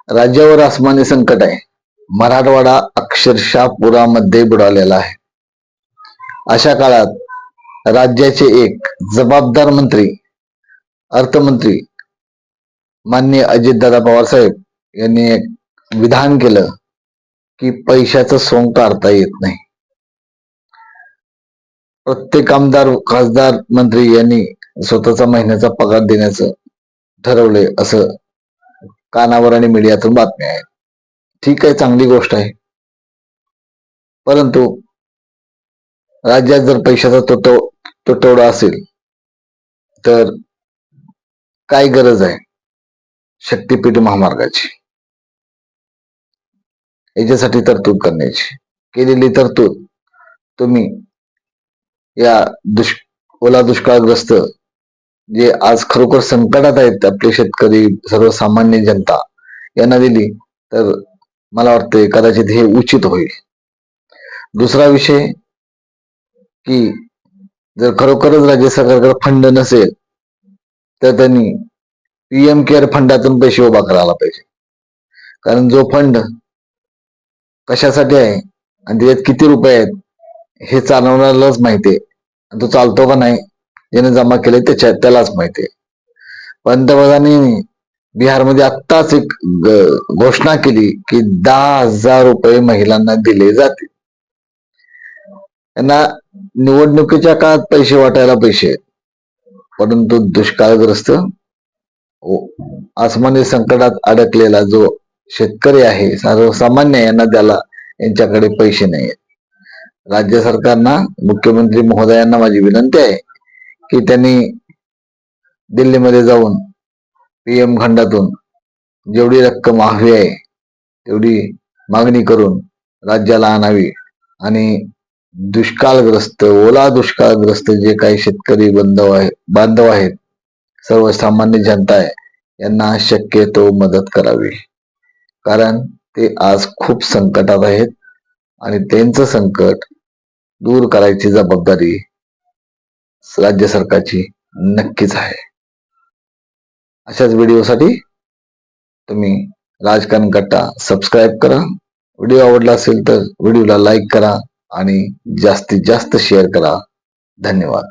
राज्यावर आसमानी संकट आहे. मराठवाडा अक्षरशः पुरामध्ये बुडालेला आहे. अशा काळात राज्याचे एक जबाबदार मंत्री, अर्थमंत्री माननीय अजितदादा पवार साहेब यांनी एक विधान केलं की पैशाचं सोंग काढता येत नाही. प्रत्येक आमदार, खासदार, मंत्री यांनी स्वतःचा महिन्याचा पगार देण्याचं ठरवले असं कानावर आणि मीडियातून बातम्या आहेत. ठीक आहे, चांगली गोष्ट आहे. परंतु राज्यात जर पैशाचा तुटवडा असेल तर काय गरज आहे शक्तीपीठ महामार्गाची, याच्यासाठी तरतूद करण्याची. केलेली तरतूद तुम्ही या ओला दुष्काळग्रस्त जे आज खरोखर संकटात आहेत आपले शेतकरी, सर्वसामान्य जनता, यांना दिली तर मला वाटतंय कदाचित हे उचित होईल. दुसरा विषय की जर खरोखरच राज्य सरकारकडे फंड नसेल तर त्यांनी पीएम केअर फंडातून पैसे उभा करायला पाहिजे. कारण जो फंड कशासाठी आहे आणि त्याच्यात किती रुपये आहेत हे चालवणाऱ्यालाच माहिती आहे. तो चालतो का नाही ज्याने जमा केले त्यालाच माहिती आहे. पंतप्रधानांनी बिहारमध्ये आत्ताच एक घोषणा केली की 10,000 रुपये महिलांना दिले जातील. त्यांना निवडणुकीच्या काळात पैसे वाटायला पैसे आहेत, परंतु दुष्काळग्रस्त आसमानी संकटात अडकलेला जो शेतकरी आहे, सर्वसामान्य, यांना द्यायला यांच्याकडे पैसे नाही आहेत. राज्य सरकारना, मुख्यमंत्री महोदयांना माझी विनंती आहे की त्यांनी दिल्लीमध्ये जाऊन पीएम खंडातून जेवढी रक्कम हवी आहे तेवढी मागणी करून राज्याला आणावी आणि दुष्काळग्रस्त, ओला दुष्काळग्रस्त जे काही शेतकरी बांधव आहेत, सर्वसामान्य जनता आहे, यांना शक्यतो मदत करावी. कारण ते आज खूप संकटात आहेत आणि त्यांचं संकट दूर करायची जबाबदारी राज्य सरकारची नक्कीच आहे. अशाच व्हिडिओसाठी तुम्ही राजकारण कट्टा सबस्क्राईब करा. व्हिडिओ आवडला असेल तर व्हिडिओला लाईक करा आणि जास्तीत जास्त शेअर करा. धन्यवाद.